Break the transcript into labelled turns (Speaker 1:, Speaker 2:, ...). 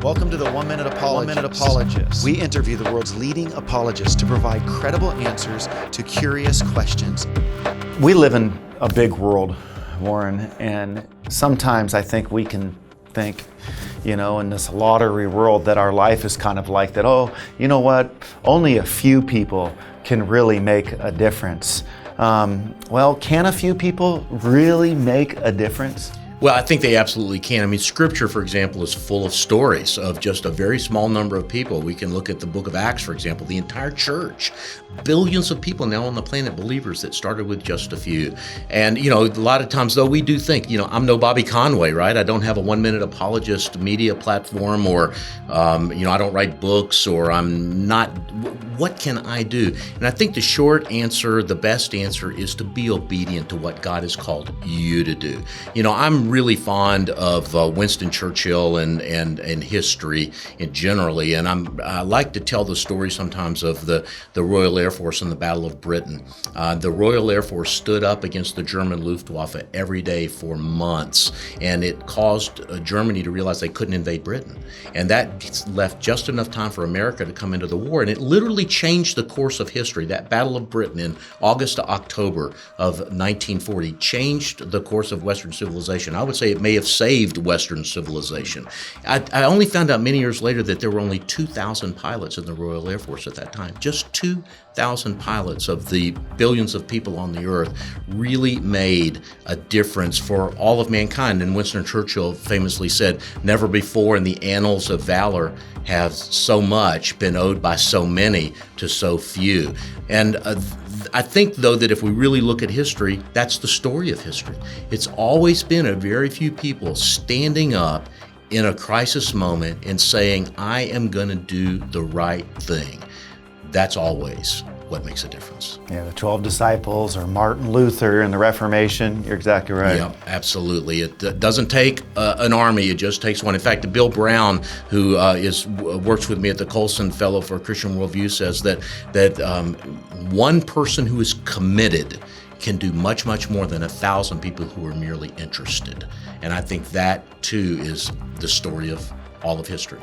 Speaker 1: Welcome to the 1 Minute Apologist. We interview the world's leading apologists to provide credible answers to curious questions. We live in a big world, Warren, and sometimes I think we can think, in this lottery world that our life is kind of like that, only a few people can really make a difference. Can a few people really make a difference?
Speaker 2: Well, I think they absolutely can. I mean, Scripture, for example, is full of stories of just a very small number of people. We can look at the book of Acts, for example, the entire church, billions of people now on the planet, believers that started with just a few. And, a lot of times, though, we do think, I'm no Bobby Conway, right? I don't have a 1 Minute Apologist media platform, or, I don't write books, or I'm not. What can I do? And I think the short answer, the best answer, is to be obedient to what God has called you to do. I'm really fond of Winston Churchill and history generally, and I like to tell the story sometimes of the Royal Air Force in the Battle of Britain. The Royal Air Force stood up against the German Luftwaffe every day for months, and it caused Germany to realize they couldn't invade Britain. And that left just enough time for America to come into the war, and it literally changed the course of history. That Battle of Britain in August to October of 1940 changed the course of Western civilization. I would say it may have saved Western civilization. I only found out many years later that there were only 2,000 pilots in the Royal Air Force at that time. Just 2,000 pilots of the billions of people on the earth really made a difference for all of mankind. And Winston Churchill famously said, "Never before in the annals of valor has so much been owed by so many to so few." And I think, though, that if we really look at history, that's the story of history. It's always been a very few people standing up in a crisis moment and saying, "I am going to do the right thing." That's always what makes a difference.
Speaker 1: Yeah, the 12 disciples, or Martin Luther and the Reformation. You're exactly right.
Speaker 2: Yeah, absolutely. It doesn't take an army, it just takes one. In fact, Bill Brown, who works with me at the Colson Fellow for Christian Worldview, says that one person who is committed can do much, much more than 1,000 people who are merely interested. And I think that, too, is the story of all of history.